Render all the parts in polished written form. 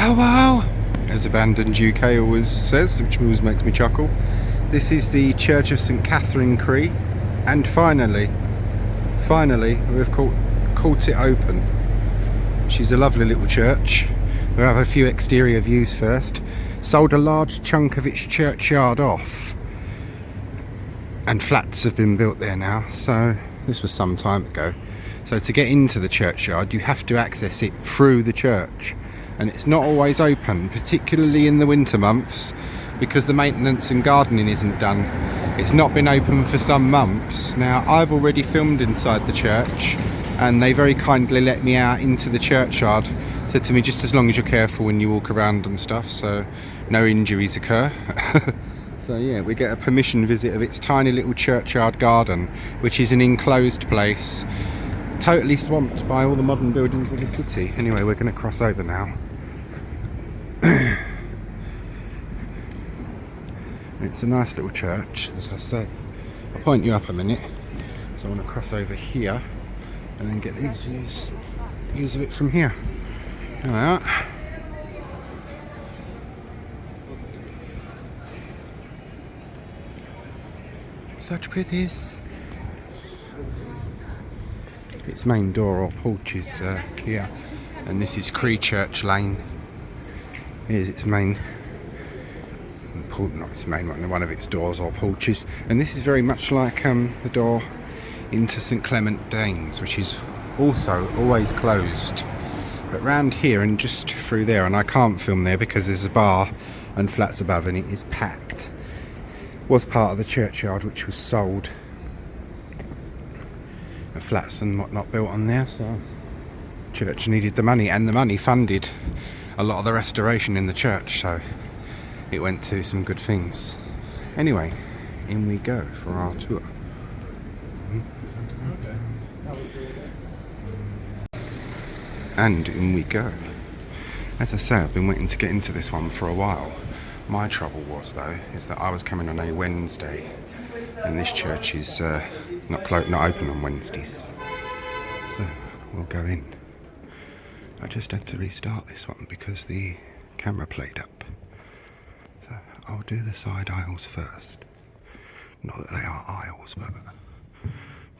Wow, wow, as Abandoned UK always says, which always makes me chuckle. This is the Church of St Katharine, Cree, and finally we've caught it open. She's a lovely little church. We'll have a few exterior views first. Sold a large chunk of its churchyard off, and flats have been built there now, so this was some time ago. So to get into the churchyard you have to access it through the church, and it's not always open, particularly in the winter months, because the maintenance and gardening isn't done. It's not been open for some months. Now I've already filmed inside the church and they very kindly let me out into the churchyard. Said to me, just as long as you're careful when you walk around and stuff, so no injuries occur. So yeah, we get a permission visit of its tiny little churchyard garden, which is an enclosed place, totally swamped by all the modern buildings of the city. Anyway, we're going to cross over now. It's a nice little church, as I said. I'll point you up a minute. So I want to cross over here and then get these views of it from here. There we are. Such pretties. Its main door or porch is here, and this is Cree Church Lane. Here's its main, not its main one, one of its doors or porches, and this is very much like the door into St Clement Danes, which is also always closed. But round here and just through there, and I can't film there because there's a bar and flats above and it is packed, was part of the churchyard which was sold. The flats and whatnot built on there, so church needed the money, and the money funded a lot of the restoration in the church, so it went to some good things. Anyway, in we go for our tour. And in we go. As I say, I've been waiting to get into this one for a while. My trouble was, though, is that I was coming on a Wednesday, and this church is not open on Wednesdays. So we'll go in. I just had to restart this one because the camera played up. So I'll do the side aisles first. Not that they are aisles, but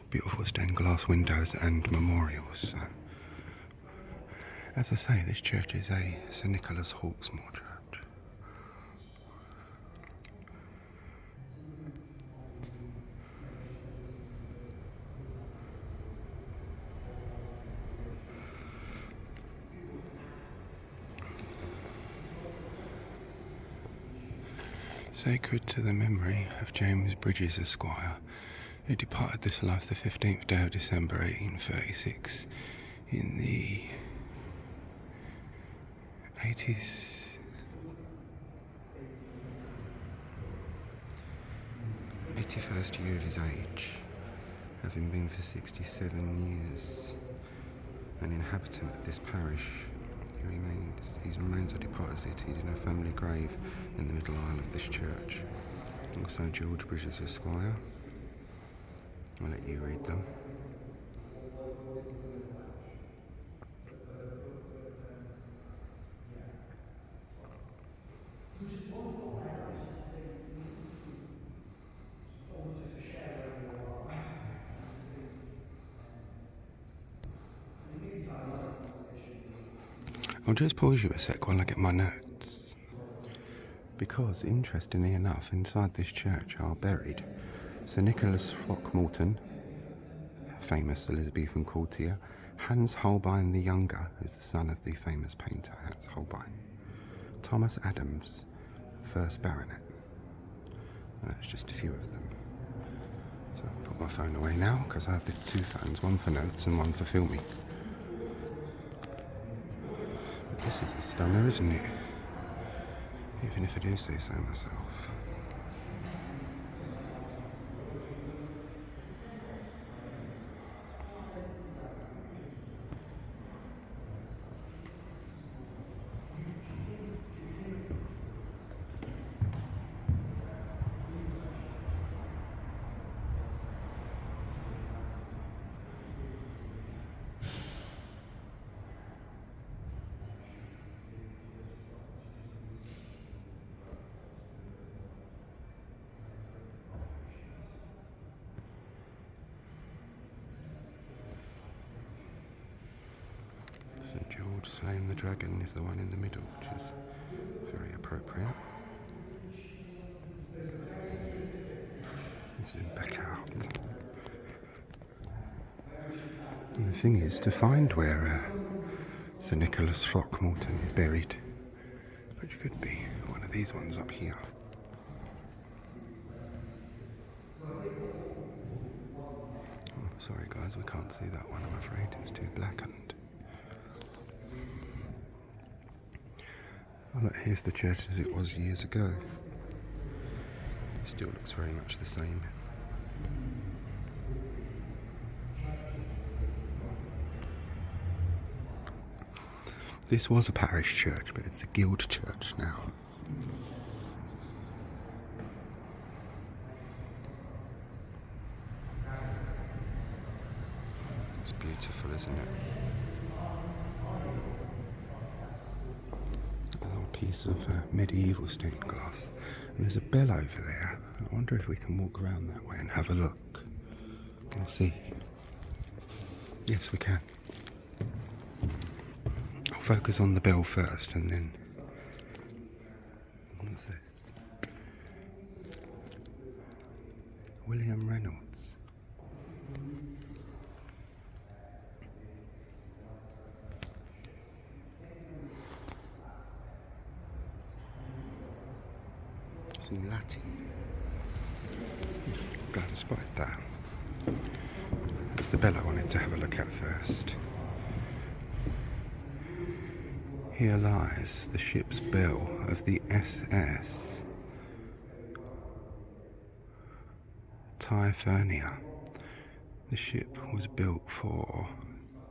beautiful stained glass windows and memorials. So, as I say, this church is a St Nicholas Hawksmoor church. Sacred to the memory of James Bridges Esquire, who departed this life the 15th day of December 1836 in the 81st year of his age, having been for 67 years an inhabitant of this parish. His remains are deposited in a family grave in the middle aisle of this church. Also George Bridges Esquire. I'll let you read them. I'll just pause you a sec while I get my notes. Because, interestingly enough, inside this church are buried Sir Nicholas Throckmorton, famous Elizabethan courtier, Hans Holbein the Younger, who's the son of the famous painter Hans Holbein, Thomas Adams, 1st Baronet. And that's just a few of them. So I'll put my phone away now because I have the two phones, one for notes and one for filming. This is a stunner, isn't it? Even if I do say so myself. George slaying the dragon is the one in the middle, which is very appropriate. Zoom back out. And the thing is to find where Sir Nicholas Throckmorton is buried, which could be one of these ones up here. Oh, sorry guys, we can't see that one, I'm afraid, it's too blackened. Oh look, here's the church as it was years ago. Still looks very much the same. This was a parish church, but it's a guild church now. It's beautiful, isn't it? A little piece of medieval stained glass. And there's a bell over there. I wonder if we can walk around that way and have a look. Can you see? Yes, we can. I'll focus on the bell first and then... What's this? William Reynolds. It's in Latin. Glad I spotted that. It's the bell I wanted to have a look at first. Here lies the ship's bell of the SS Typhonia. The ship was built for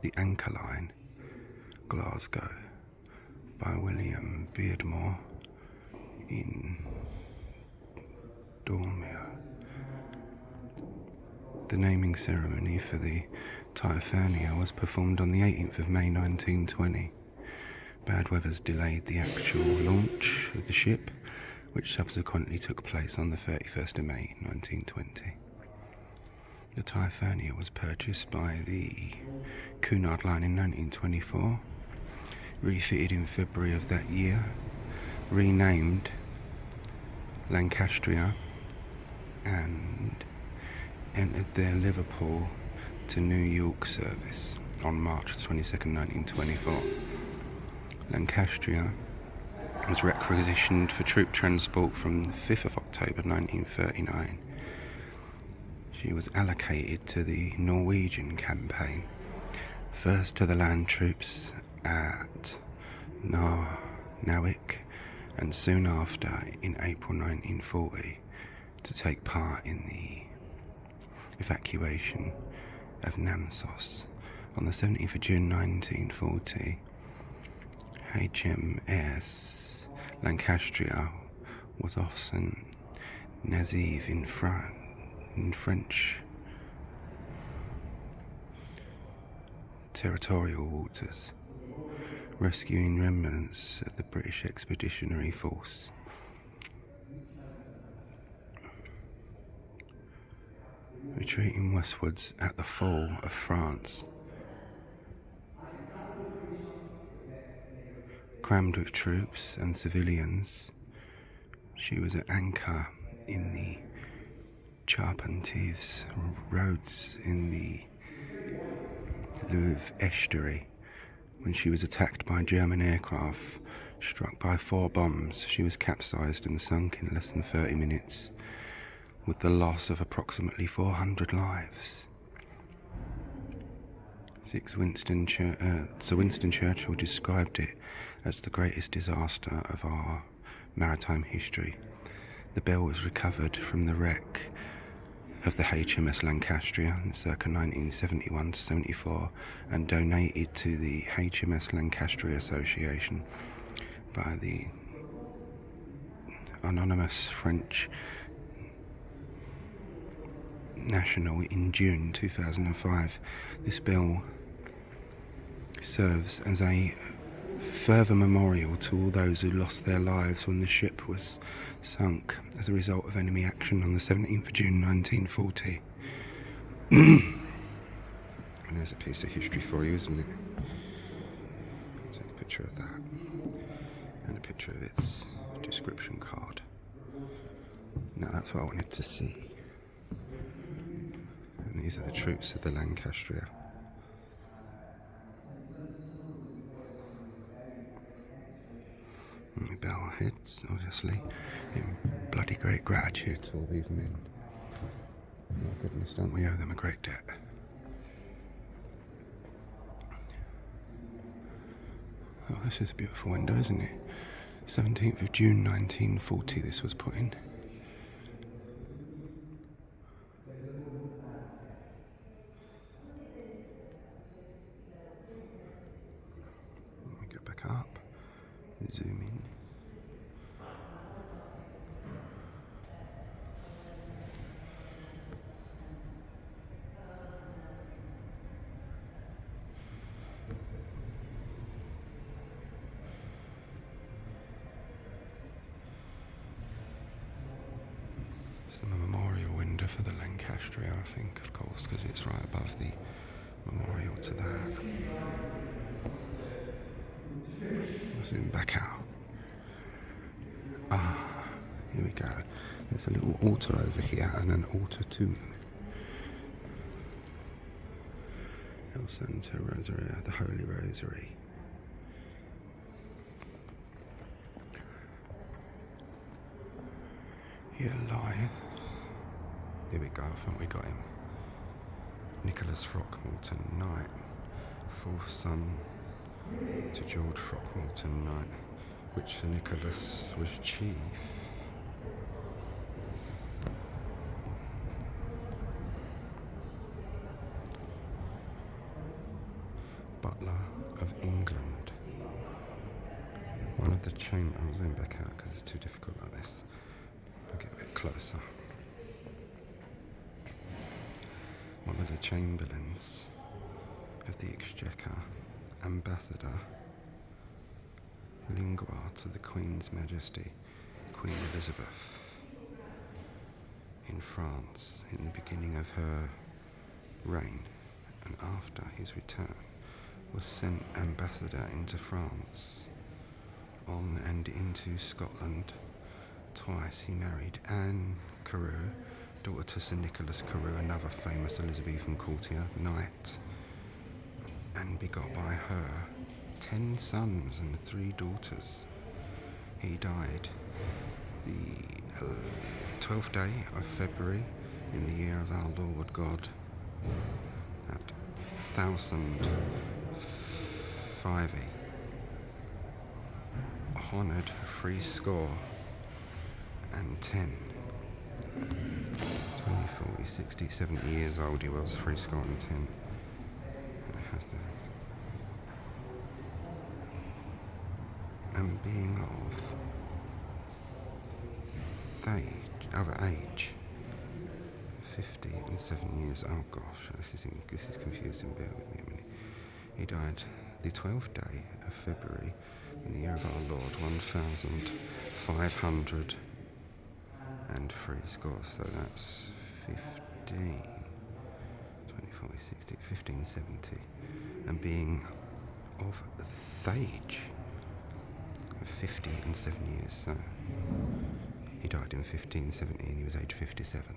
the Anchor Line, Glasgow, by William Beardmore in Dormir. The naming ceremony for the Typhonia was performed on the 18th of May 1920. Bad weather's delayed the actual launch of the ship, which subsequently took place on the 31st of May 1920. The Typhonia was purchased by the Cunard Line in 1924, refitted in February of that year, renamed Lancastria, and entered their Liverpool to New York service on March 22nd, 1924. Lancastria was requisitioned for troop transport from the 5th of October 1939. She was allocated to the Norwegian campaign, first to the land troops at Narvik, and soon after, in April 1940, to take part in the evacuation of Namsos. On the 17th of June 1940, HMS Lancastria was off St. Nazaire in French territorial waters, rescuing remnants of the British Expeditionary Force. Retreating westwards at the fall of France, crammed with troops and civilians, she was at anchor in the Charpentiers roads in the Louvre estuary when she was attacked by German aircraft struck by 4 bombs. She was capsized and sunk in less than 30 minutes, with the loss of approximately 400 lives. Sir Winston Churchill described it as the greatest disaster of our maritime history. The bell was recovered from the wreck of the HMS Lancastria in circa 1971-74 and donated to the HMS Lancastria Association by the anonymous French National in June 2005. This bell serves as a further memorial to all those who lost their lives when the ship was sunk as a result of enemy action on the 17th of June 1940. And there's a piece of history for you, isn't it? Take a picture of that and a picture of its description card. Now that's what I wanted to see. And these are the troops of the Lancastria. And we bow our heads, obviously, in bloody great gratitude to all these men. My goodness, don't we owe them a great debt? Oh, this is a beautiful window, isn't it? 17th of June 1940 this was put in. Let me go back up, zoom in. The memorial window for the Lancastria, I think, of course, because it's right above the memorial to that. I'll zoom back out. Ah, here we go. There's a little altar over here and an altar tomb. El Santa Rosaria, the Holy Rosary. Here lieth. Here we go, I think we got him. Nicholas Throckmorton, Knight, fourth son to George Throckmorton, Knight, which Sir Nicholas was chief. Butler of England. One of the chamber. I'll zoom back out because it's too difficult like this. I'll get a bit closer. One of the chamberlains of the Exchequer, ambassador, lingua to the Queen's Majesty, Queen Elizabeth, in France in the beginning of her reign, and after his return was sent ambassador into France, on and into Scotland. Twice he married Anne Carew, daughter to Sir Nicholas Carew, another famous Elizabethan courtier, knight, and begot by her 10 sons and 3 daughters. He died the 12th day of February in the year of our Lord God at 1005, honoured 70 and 20, 40, 60, 70 years old he was, 70 and 10. And being of age, 50 and 7 years. Oh gosh, this is confusing. Bear with me a minute. He died the 12th day of February in the year of our Lord 1500 and 70, so that's 15, 20, 40, 60, 15, 70, and being of age of 50 and 7 years, so he died in 1570 and he was age 57.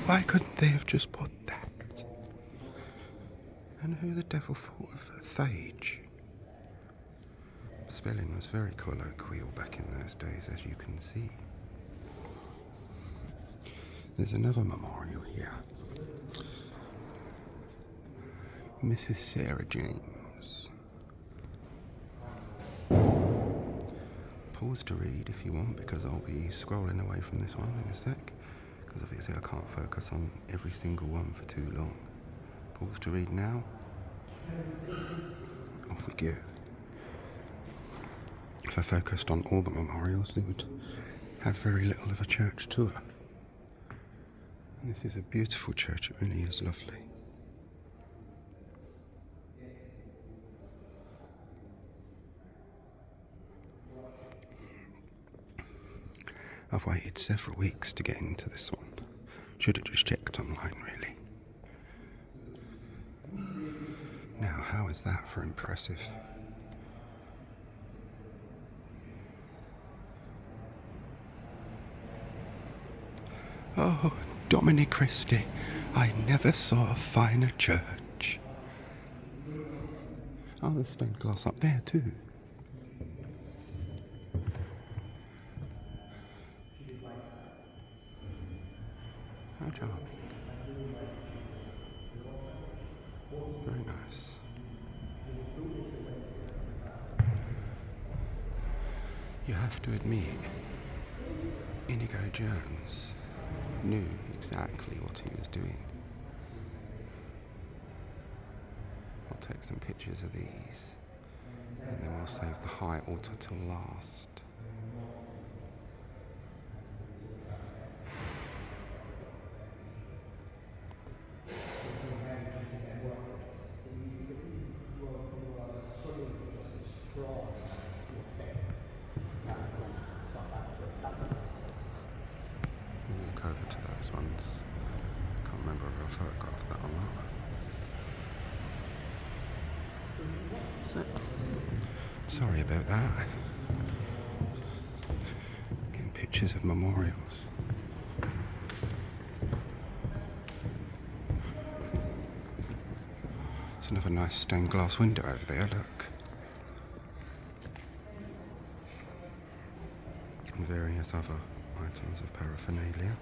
Why couldn't they have just put that? And who the devil thought of Thage? Spelling was very colloquial back in those days, as you can see. There's another memorial here. Mrs. Sarah James. Pause to read if you want, because I'll be scrolling away from this one in a sec, because obviously I can't focus on every single one for too long. Pause to read now. Off we go. If I focused on all the memorials, they would have very little of a church tour. And this is a beautiful church, it really is lovely. I've waited several weeks to get into this one. Should have just checked online, really. Now, Now, how is that for impressive? Oh, Dominic Christi, I never saw a finer church. Oh, there's stained glass up there too. How charming. Very nice. You have to admit, Inigo Jones knew exactly what he was doing. I'll take some pictures of these, and then we'll save the high altar till last. We'll look over to those ones. Can't remember if I photographed that or not. So, sorry about that. Getting pictures of memorials. There's another nice stained glass window over there, look. And various other items of paraphernalia.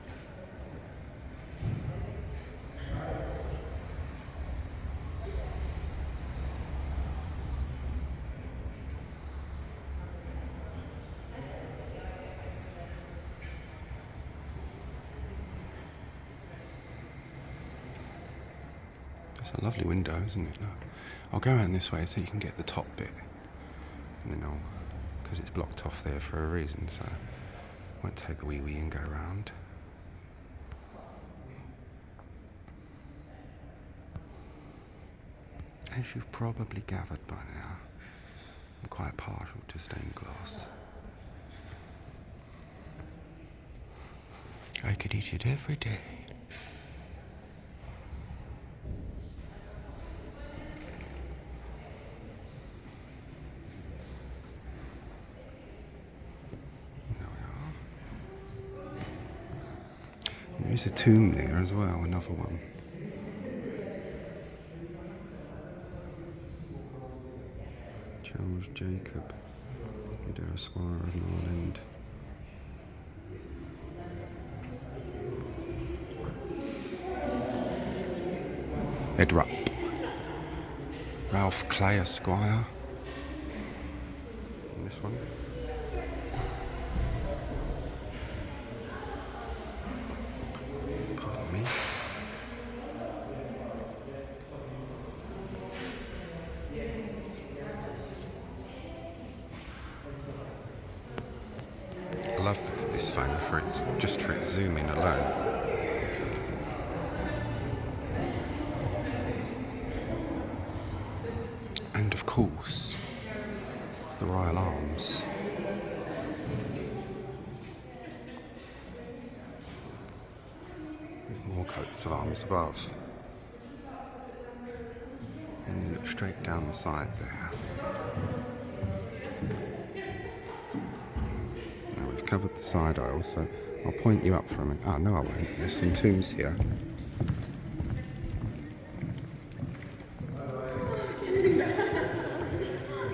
It's a lovely window, isn't it? Look. I'll go around this way so you can get the top bit, and then because it's blocked off there for a reason, so I won't take the wee and go round. As you've probably gathered by now, I'm quite partial to stained glass. I could eat it every day. There's a tomb there as well, another one. Charles Jacob, Tudor Squire of Norland. Edrup. Ralph Clay, Esquire. And this one. Pardon me. I love this phone for its zooming alone. And of course, the Royal Arms. With more coats of arms above. And you look straight down the side there. Now we've covered the side aisle, so I'll point you up for a minute. Oh, no I won't. There's some tombs here.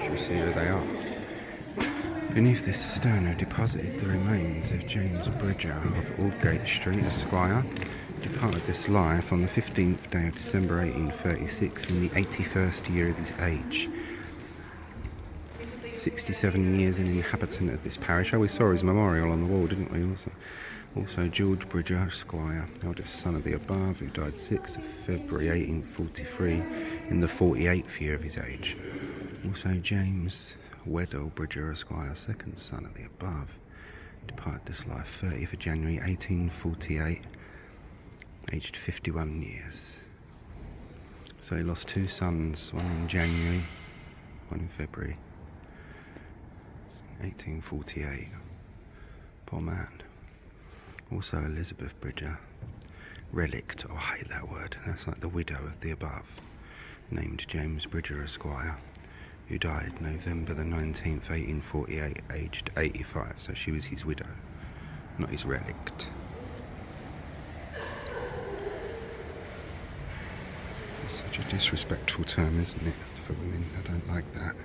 Should we see who they are? Beneath this stone are deposited the remains of James Bridger of Aldgate Street, Esquire, departed this life on the 15th day of December 1836 in the 81st year of his age. 67 years an inhabitant of this parish. Oh, we saw his memorial on the wall, didn't we? Also George Bridger, Esquire, eldest son of the above, who died 6th of February 1843 in the 48th year of his age. Also James Weddell Bridger, Esquire, second son of the above, departed this life 30th of January 1848, aged 51 years. So he lost two sons, one in January, one in February 1848. Poor man. Also Elizabeth Bridger, relict, oh I hate that word, that's like the widow of the above, named James Bridger Esquire, who died November the 19th, 1848, aged 85, so she was his widow, not his relict. It's such a disrespectful term, isn't it, for women? I don't like that.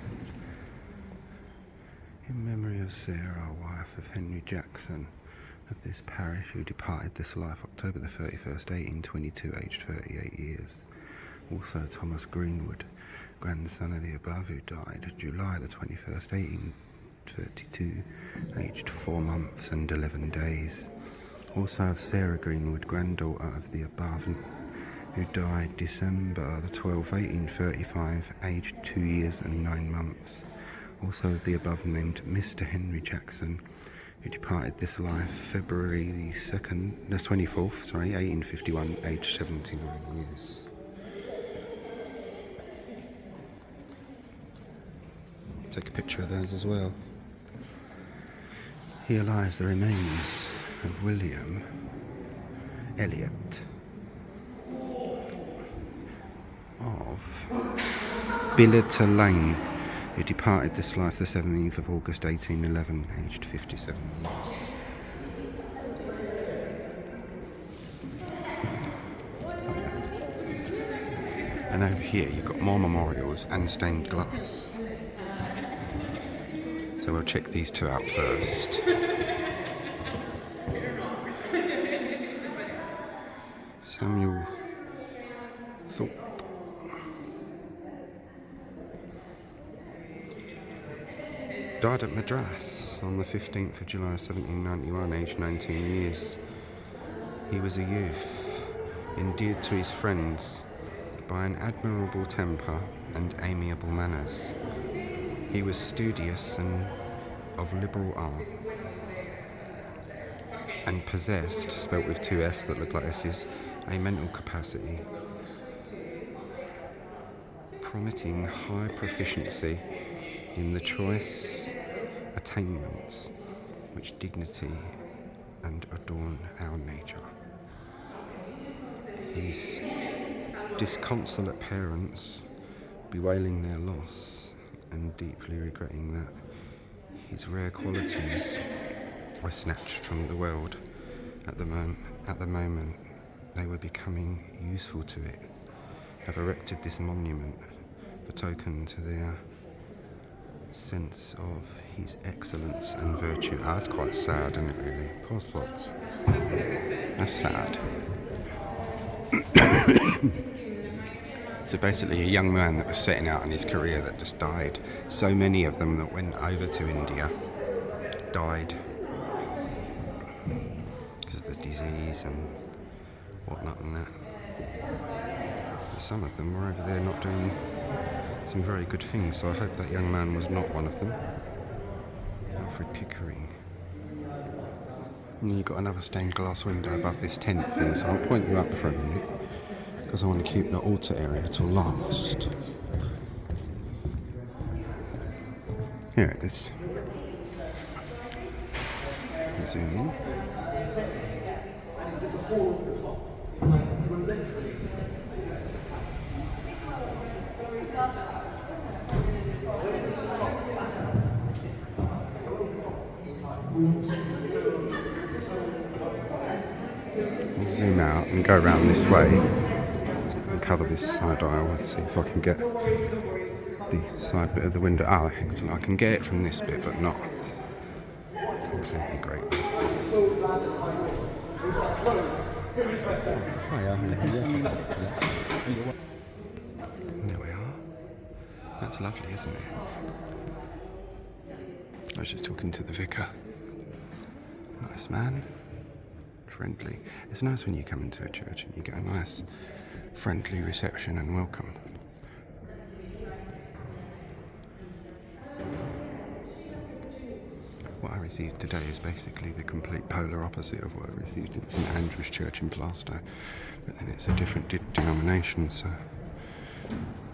In memory of Sarah, wife of Henry Jackson of this parish, who departed this life October the 31st, 1822, aged 38 years. Also Thomas Greenwood, grandson of the above, who died July the 21st, 1832, aged 4 months and 11 days. Also of Sarah Greenwood, granddaughter of the above, who died December the 12th, 1835, aged 2 years and 9 months. Also of the above named Mr. Henry Jackson, who departed this life February the 24th, 1851, aged 79 years. Take a picture of those as well. Here lies the remains of William Elliot of Billiter Lane, who departed this life the 17th of August 1811, aged 57 years. And over here you've got more memorials and stained glass. So we'll check these two out first. Samuel Thorpe. Died at Madras on the 15th of July 1791, aged 19 years. He was a youth, endeared to his friends by an admirable temper and amiable manners. He was studious and of liberal art, and possessed, spelt with 2 F's that look like S's, a mental capacity promoting high proficiency in the choice attainments which dignity and adorn our nature. His disconsolate parents, bewailing their loss and deeply regretting that his rare qualities were snatched from the world at the moment they were becoming useful to it, have erected this monument for token to their sense of his excellence and virtue. That's quite sad, isn't it, really? Poor sods. That's sad. So basically a young man that was setting out on his career that just died. So many of them that went over to India died because of the disease and whatnot and that. Some of them were over there not doing some very good things, so I hope that young man was not one of them. Alfred Pickering. And you've got another stained glass window above this tent thing, so I'll point you up for a minute because I want to keep the altar area till last. Here it is. Zoom in. We'll zoom out and go around this way and cover this side aisle and see if I can get the side bit of the window. Ah, excellent. I can get it from this bit, but not completely great. There we are. That's lovely, isn't it? I was just talking to the vicar. Nice man. Friendly. It's nice when you come into a church and you get a nice friendly reception and welcome. What I received today is basically the complete polar opposite of what I received in St Andrew's Church in Plaistow, but then it's a different denomination. So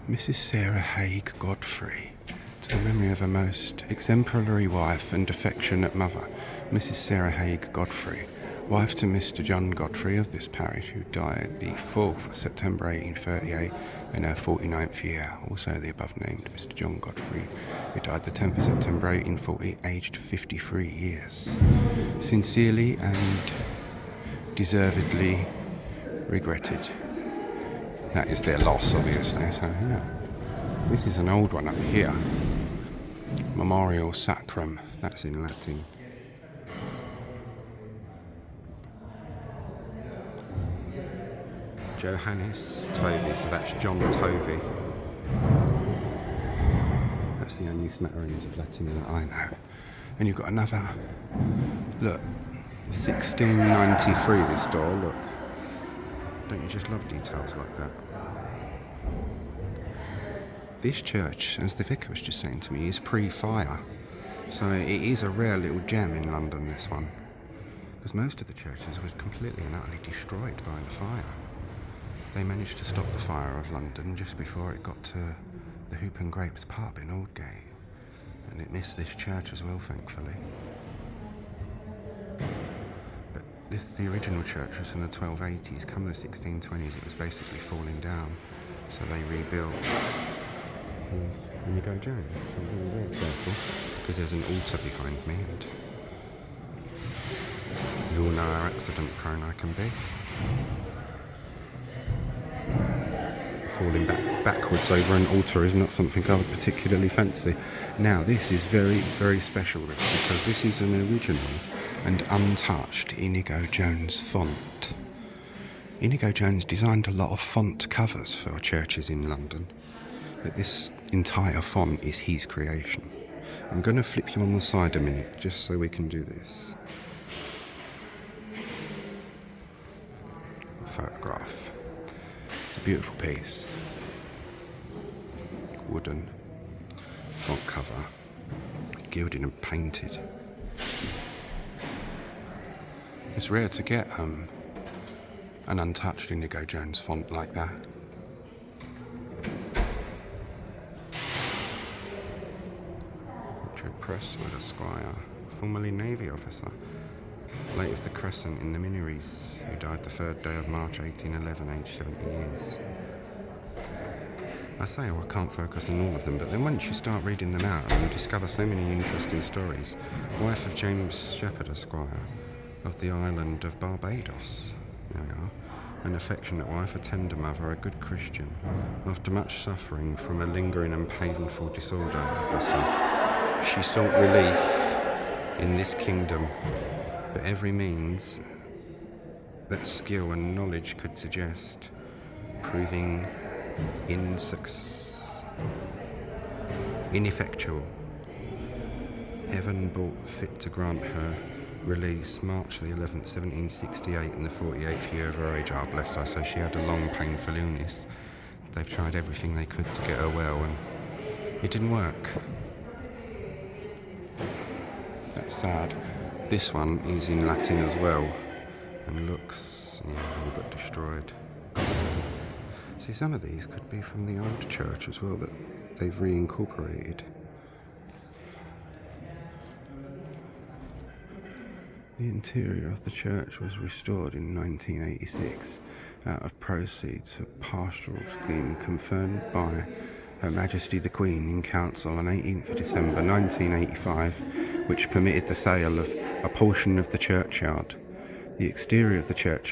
Mrs. Sarah Haig Godfrey, to the memory of a most exemplary wife and affectionate mother, Mrs. Sarah Haig Godfrey, wife to Mr. John Godfrey of this parish, who died the 4th of September 1838, in her 49th year. Also the above named Mr. John Godfrey, who died the 10th of September 1840, aged 53 years. Sincerely and deservedly regretted. That is their loss, obviously. So, yeah. This is an old one up here. Memorial Sacrum. That's in Latin. Johannes Tovey. So that's John Tovey. That's the only smatterings of Latin that I know. And you've got another. Look. 1693, this door. Look. Don't you just love details like that? This church, as the vicar was just saying to me, is pre-fire. So it is a rare little gem in London, this one. Because most of the churches were completely and utterly destroyed by the fire. They managed to stop the fire of London just before it got to the Hoop and Grapes pub in Aldgate. And it missed this church as well, thankfully. But the original church was in the 1280s. Come the 1620s, it was basically falling down. So they rebuilt. Inigo Jones, so I'm very careful, because there's an altar behind me, and you all know how accident prone I can be. Falling backwards over an altar is not something I would particularly fancy. Now this is very, very special, because this is an original and untouched Inigo Jones font. Inigo Jones designed a lot of font covers for churches in London, but this entire font is his creation. I'm going to flip you on the side a minute, just so we can do this. Photograph. It's a beautiful piece. Wooden font cover, gilded and painted. It's rare to get an untouched Inigo Jones font like that. Cresswood, Esquire, formerly Navy officer, late of the Crescent in the Minories, who died the 3rd day of March 1811, aged 70 years. I say, I can't focus on all of them, but then once you start reading them out, you discover so many interesting stories. Wife of James Shepherd, Esquire, of the island of Barbados. There we are. An affectionate wife, a tender mother, a good Christian. After much suffering from a lingering and painful disorder, she sought relief in this kingdom by every means that skill and knowledge could suggest, proving ineffectual. Heaven bought fit to grant her release March the 11th, 1768, in the 48th year of her age. Ah, bless her. So she had a long, painful illness. They've tried everything they could to get her well, and it didn't work. That's sad. This one is in Latin as well, and looks, all but destroyed. See, some of these could be from the old church as well that they've reincorporated. The interior of the church was restored in 1986 out of proceeds of a pastoral scheme confirmed by Her Majesty the Queen in Council on 18th of December 1985, which permitted the sale of a portion of the churchyard. The exterior of the church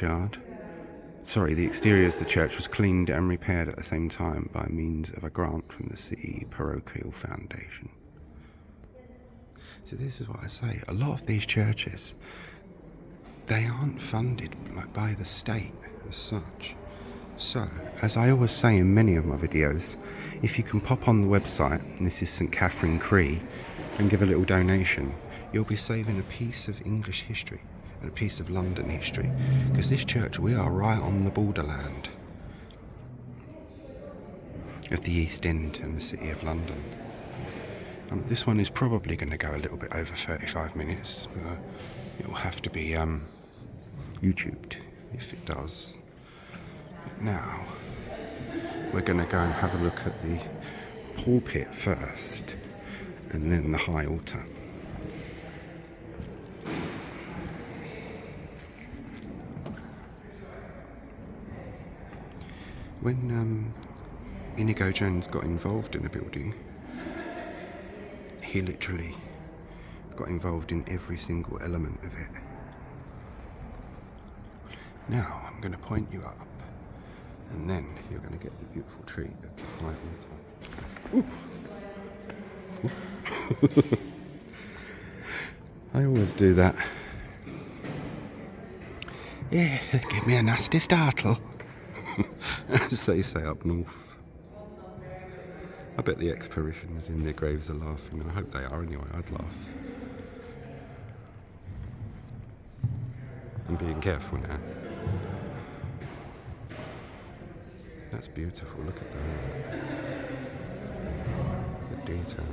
was cleaned and repaired at the same time by means of a grant from the City Parochial Foundation. So this is what I say, a lot of these churches, they aren't funded by the state as such. So, as I always say in many of my videos, if you can pop on the website, and this is St Katharine, Cree, and give a little donation, you'll be saving a piece of English history and a piece of London history, because this church, we are right on the borderland of the East End and the City of London. This one is probably going to go a little bit over 35 minutes. It will have to be YouTubed if it does. But now, we're going to go and have a look at the pulpit first, and then the high altar. When Inigo Jones got involved in a building, he literally got involved in every single element of it. Now I'm going to point you up, and then you're going to get the beautiful treat of the high altar. I always do that. Yeah, give me a nasty startle, as they say up north. I bet the ex-parishioners in their graves are laughing. I hope they are anyway, I'd laugh. I'm being careful now. That's beautiful, look at that. The detail.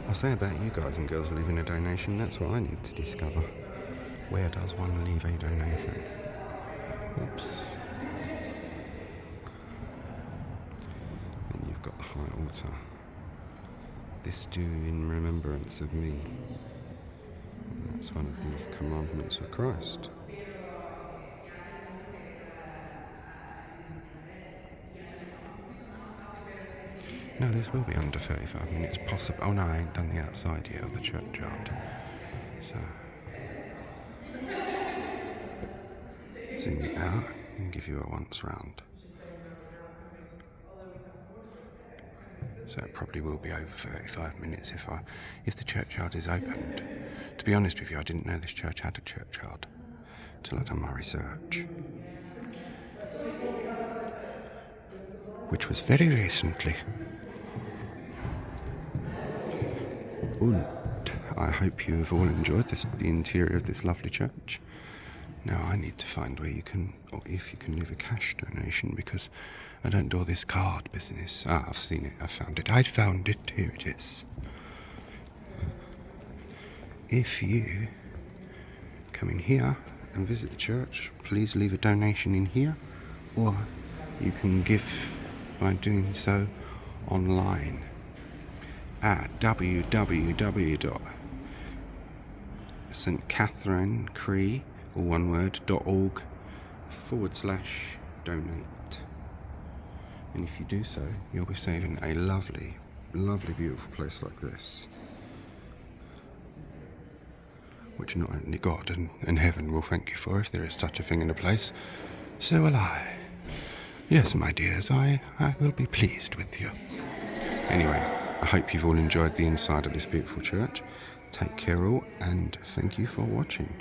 I say about you guys and girls leaving a donation, that's what I need to discover. Where does one leave a donation? Oops. Then you've got the high altar. This do in remembrance of me. And that's one of the commandments of Christ. No, this will be under 35 minutes, possible. Oh no, I ain't done the outside yet, or the churchyard. So, zoom it out and give you a once round. So it probably will be over 35 minutes if the churchyard is opened. To be honest with you, I didn't know this church had a churchyard till I'd done my research, which was very recently. And I hope you have all enjoyed the interior of this lovely church. Now I need to find where you can, or if you can leave a cash donation, because I don't do all this card business. Ah, I've seen it, I found it, here it is. If you come in here and visit the church, please leave a donation in here, or you can give by doing so online at www.St. Cree, all one word, .org/donate. And if you do so, you'll be saving a lovely, lovely, beautiful place like this, which not only God and heaven will thank you for, if there is such a thing in a place, so will I. Yes, my dears, I will be pleased with you. Anyway, I hope you've all enjoyed the inside of this beautiful church. Take care all, and thank you for watching.